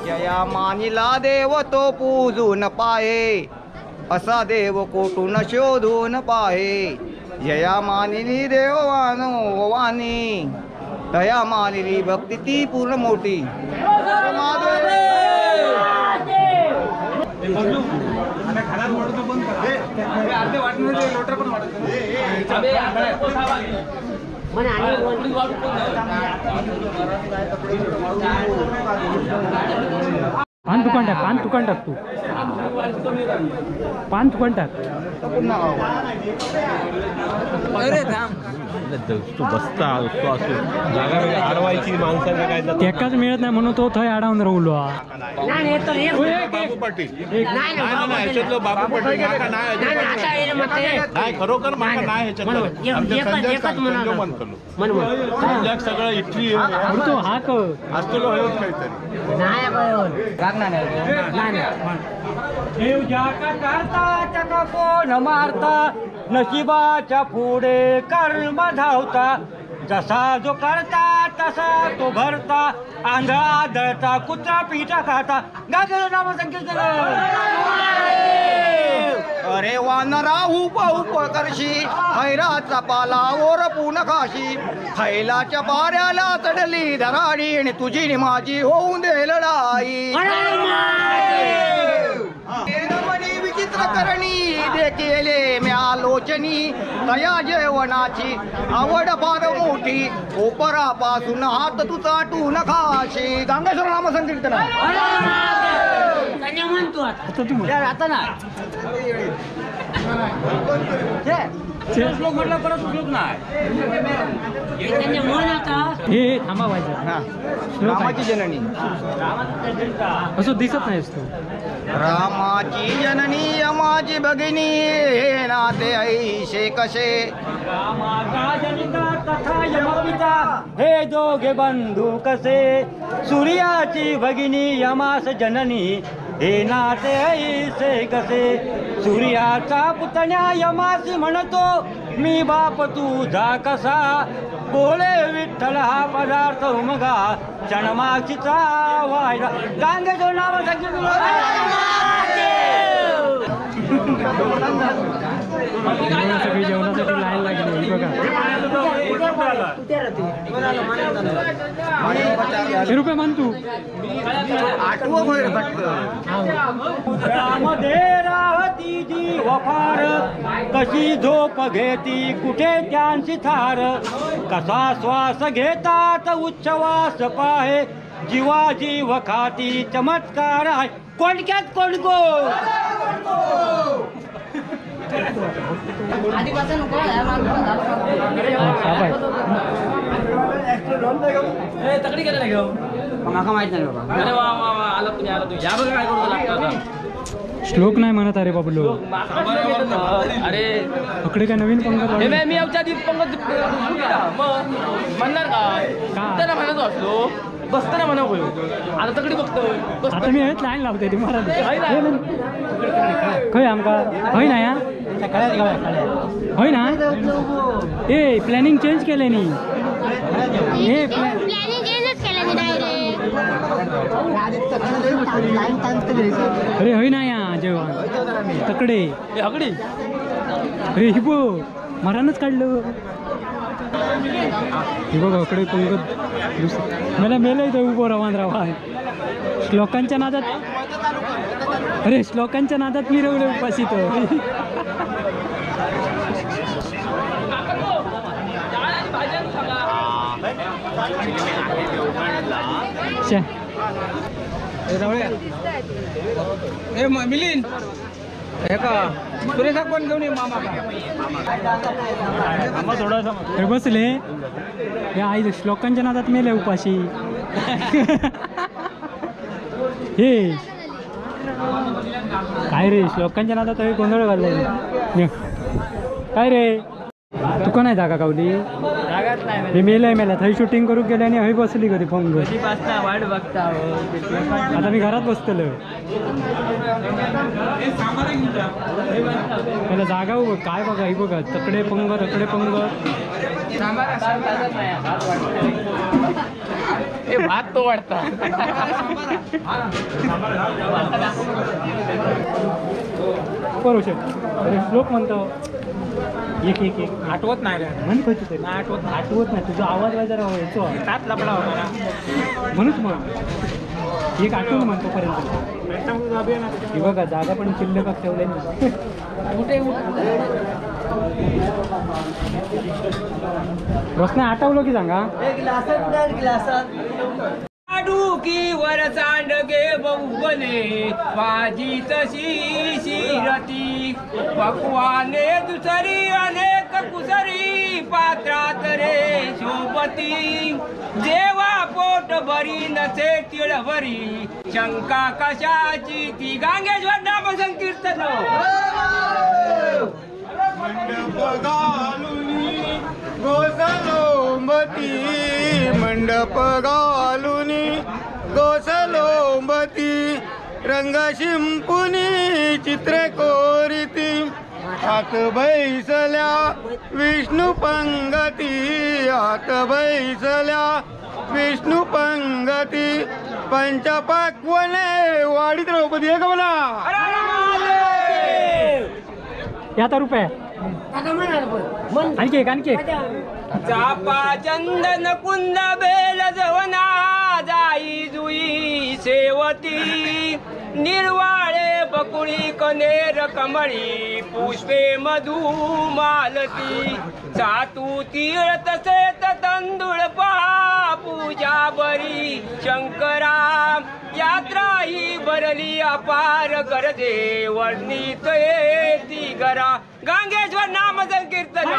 जया मानिला देव तो पूजून पाहे, असा देव कोटून शोधून पाहे. जया मानिली देव वाणी, तया मानिली भक्ती ती पूर्ण मोठी. पान दुकान टाक तू पान दुकान टाक. तू बसता जागा अडवायची माणसाने काय एकाच मिळत नाही म्हणून तो थंय अडवून राहुलो. बाबू पाटील बाबू पाटील नाही खरोखर माका नाही सगळं इटली तो हाक असतो काढता कोण मारता, नशिबाच्या पुढे कर्म धावता. जसा जो करता तसा तो भरता, आंधळा आदळता कुत्रा पिठा खाता. गाजर नाम संकीर्तन. अरे वानरा उप उप करशी, खैराचा पाला ओरपून खाशी. खैलाच्या पाऱ्याला चढली धराडी, आणि तुझी माझी होऊन दे लढाई. विचित्र करणी देखीले म्यालोचनी, तया जेवणाची आवड फार मोठी. कोपरापासून हात तू चाटून खाशी. गांगेश्वर नाम संकीर्तन. आता ना श्लोक म्हटलं परत श्लोक नाही. हे थांबा व्हायचं. रामाची जननी असं दिसत नाहीस तू. रामाची जननी यमाची भगिनी, हे नाते ऐशे कसे. रामाचा जनिता तथा यमपिता, हे दोघे बंधू कसे. सूर्याची भगिनी यमास जननी, हे नाते ऐसे कसे. सूर्याचा पुतण्या यमासी म्हणतो, मी बाप तुझा कसा. बोले विठ्ठल हा पदार्थ उमगा, क्षणमागीचा वायदा. गांगेश्वर नाव सगळी जेवणासाठी लाईन लागली बघा. रुपये मान तू मध्ये राहती जी वफार, कशी झोप घेती कुठे त्यांची थार. कसा श्वास घेतात उच्छवास पाहे, जीवा जीव खाती चमत्कार आहे. कोणक्यात कोणको तकडी केलं नाही घेऊ माका माहित नाही बाबा. अरे वा वा वा आला तुम्ही या बघा काय करू लागतं. श्लोक नाही म्हणत अरे बाबलो. अरे अकडे काय नवीन पंगत मी आमच्या आधी पंगत मग म्हणणार का त्यांना म्हणत असलो बसताना म्हणा होईल. आता तकडी बघतो आता मी हेच लाईन लावते ती मला खय आमका होय ना या होय ना. ए प्लॅनिंग चेंज केले नी. हे अरे होय ना या जेवण तकडे हकडी. अरे हिबो मरानच काढलं. हे बघ अकडे पंगत मला मेलं इथं उभं रावा. श्लोकांच्या नादात, अरे श्लोकांच्या नादात मिरवले उपाशी तो. मिलिंद हे का सुरेशा कोण घेऊन ये मामा थोडासा बसले. हे आई श्लोकांच्या नादात मेले उपाशी. हे काय रे श्लोकांच्या नादात गोंधळ घालले काय रे. तुका नाही जागा गावली जागाच नाही हे मेल्या थंय शूटिंग करूक गेले आणि हय बसली कधी पंग कधीपासून वाट बघता आता मी घरात बसतलो मला जागा बघ काय बघा ही बघा तकडे पंग भात तो वाटता बरोबर अरे लोक म्हणतो एक आठवत नाही रे म्हण खयची तरी आठवत नाही तुझा आवाज जरा यायचो त्यात लपडा होता म्हणूच मग एक आठवण म्हणतो पर्यंत ही बघा जागा पण शिल्लक ठेवले कुठे रस्त्या आठवलं की सांगा की वर सांडगे बहुबले माझी तशी शिरती पक्वाने दुसरी अनेक कुसरी पात्रात रे शोभती जेव्हा पोट भरी नसे तिळभरी शंका कशाची ती गांगेश्वर नाम संकीर्तन मंडप घालुनी गोसलोंबती रंग शिंपुनी चित्रे कोरिती हात बैसल्या विष्णू पंगती हात बैसल्या विष्णू पंगती पंचपक्वने वाडी द्रौपदी आहे का मला याता रुपये आणखी एक चापा चंदन कुंद बेल जवना जाई जुई सेवती निर्वाळे बकुळी कनेर कमळी पुष्पे मधु मालती सातू तीळ तसेच तांदूळ पहा पूजा बरी शंकरा यात्रा ही भरली अपार गरजे वर्णित येती गरा गांगेश्वर नाम संकीर्तन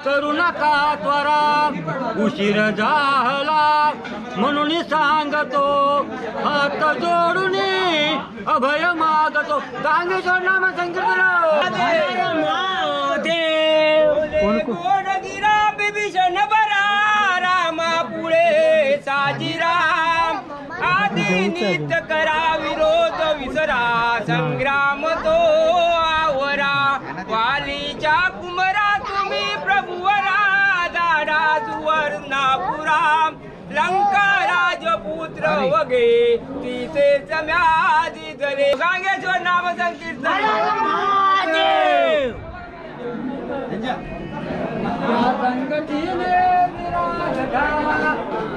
करू नका त्वरा उशीर झाला म्हणून सांगतो हात जोडून अभय मागतो गांगेश्वर नाम संकीर्तन गिरा बिभीषण बरा रामा पुढे साजीराम आधी नित करा विरोध विसरा संग्राम तो आवरा वालीच्या कुमरा तुम्ही प्रभुवरा दाडा सुवर्णापुरा लंका राजपुत्र वगे तिथे जम्यादी जले गांगेश्वर नाम संकीर्तन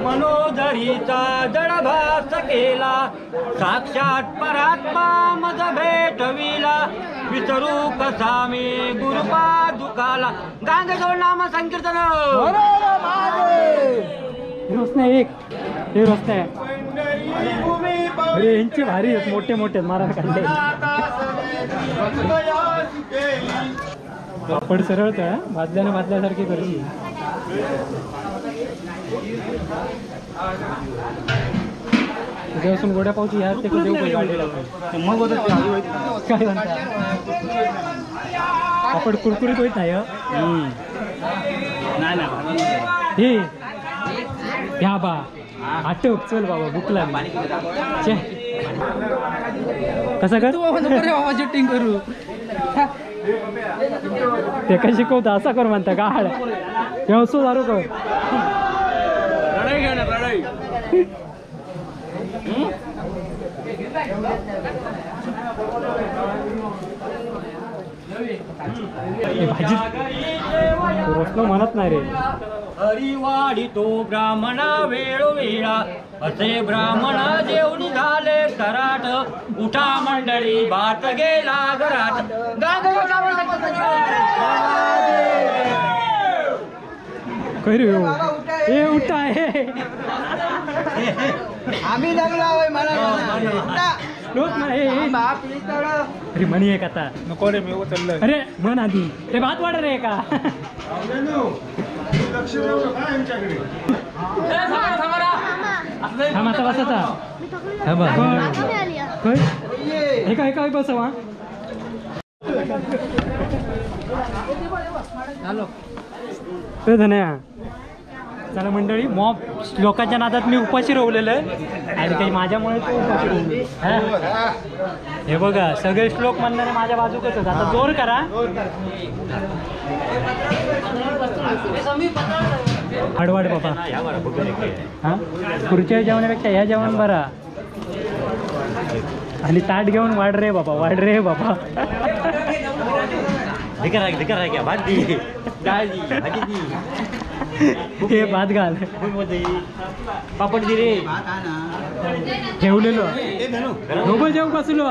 मनोधरीचा जडभास केला साक्षात परात्मा मज भेटविला विसरू कसा मी गुरुपादुकाला गांगेश्वर नाम संकीर्तन रस्ते एक हे रस्ते अरे यांची भारी आहेत मोठे मोठे महाराज काढले पापड सरळ तर भाजल्यासारखी करशी तुझ्यापासून गोड्या पावची ह्या ते देऊ गाडीला मग काय म्हणता पापड कुरकुरीत होत नाही हे ह्या बा आटप चल बाबा भूक लागली कसं कर शूटिंग करू ते काय शिकवता असा कर म्हणता गाड व्यवस्थित दारू कर लढाई भाजी रोसलो म्हणत नाही रे हरिवाडी तो ब्राह्मणा वेळोवेळा असे ब्राह्मण जेवणी झाले कराट उठा मंडळी भात गेला घरात काय रे हे उठा आहे आम्ही लागला लोक नाही अरे म्हणी एक आता नको रे मी उचललं अरे म्हण आधी रे भात वाढ रे का लक्ष देऊ नका यांच्याकडे हा माता बसाचा हा बा एका एका बसवा धन्या चला मंडळी मॉब लोकांच्या नादात मी उपाशी राहिलेलं आहे आणि काही माझ्यामुळे तो उपाशी राहिलो. हे बघा सगळे श्लोक म्हणणारे माझ्या बाजूकच आहेत. आता जोर करा. हडवाड बाबा हा खुर्च्या जेवणापेक्षा ह्या जेवण बरा आणि ताट घेऊन वाढ रे बाबा हे भात घाल पापड दे रे ठेवलेलो नको जेव बसलो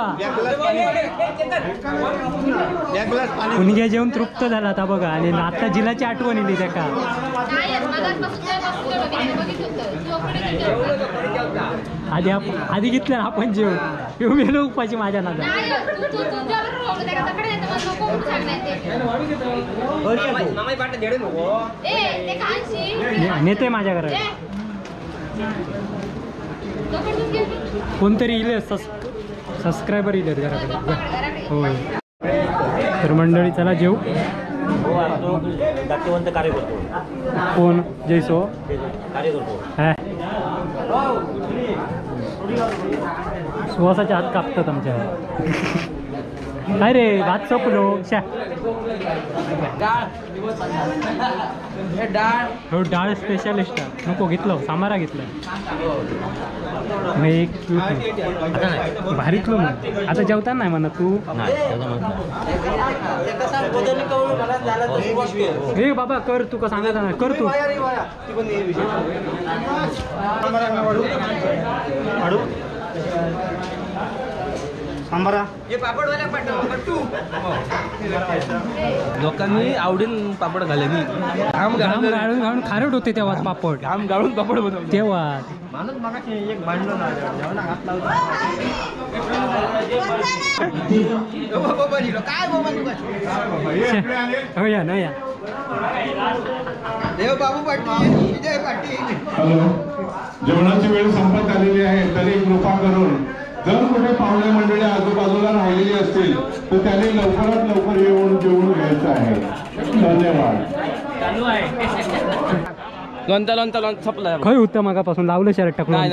उनग्या जेवण तृप्त झाला आता बघा आणि आता जिलाची आठवण येईल त्या का आधी घेतलं आपण जेवण येऊ गेलो उपाशी माझ्या नादात नेते माझ्या घरात कोणतरी इले सबस्क्रायबर इले घराकडे होय. तर मंडळी चला जेऊ. दात्यवंत कार्य करतो कोण जैसो कार्य करतो हा सुवासाच्या हात कापतात आमच्या काय रे भात सोपलो शा हो डाळ स्पेशलिस्ट नको घेतलं सामारा घेतलं मग एक भारीतलं मग आता जेवता नाही म्हणा तू हे बाबा कर तू का सांगायचं ना कर तू लोकांनी आवडीन पापड घाले मी घाम गाळून गाळून खारट होते तेव्हा पापड घाम गाळून पापड बनवले तेव्हा एक भांडण हो या ना या देवबाबू पाटील विजय पाटील. हॅलो जेवणाची वेळ संपत आलेली आहे तरी कृपा करून जर कुठे पाहुणे मंडळी आजूबाजूला राहिलेली असतील तर त्यांनी लवकरात लवकर येऊन जेवून घ्यायचं आहे. धन्यवाद. लोणचा छपला खय होतं मगापासून लावलं शर्ट टाकून नाही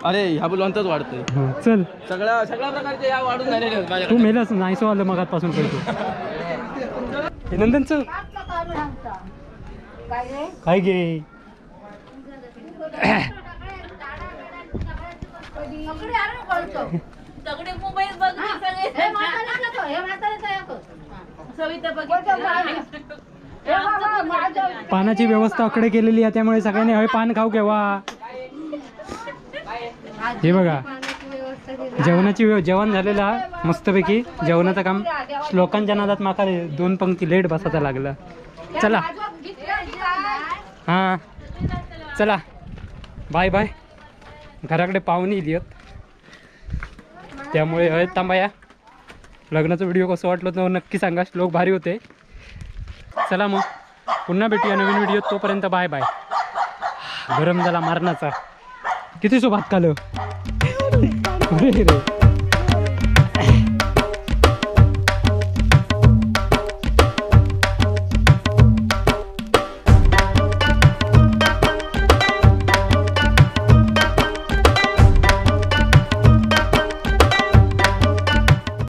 अरे ह्या लोणचाच वाढतोय चल सगळ्या प्रकारचे या वाढून झालेले आहेत माझ्या. तू मेलच नाही सो आलं मगापासून पैसे नंदन चल काय गे पानाची व्यवस्था अकडे केलेली आहे त्यामुळे सगळ्यांनी हवे पान खाऊ केव्हा हे बघा जेवण झालेलं आहे मस्तपैकी जेवणाचं काम श्लोकांच्या नादात माका 2 पंक्ती लेट बसायचा लागला. चला हां चला बाय बाय. घराकडे पाहुणे येत त्यामुळे हळद तांबाया लग्नाचा व्हिडिओ कसं वाटलं तर नक्की सांगा. श्लोक भारी होते. चला मग पुन्हा भेटूया नवीन व्हिडिओ. तोपर्यंत बाय बाय. गरम झाला मारणाचा किती सोबत काल रे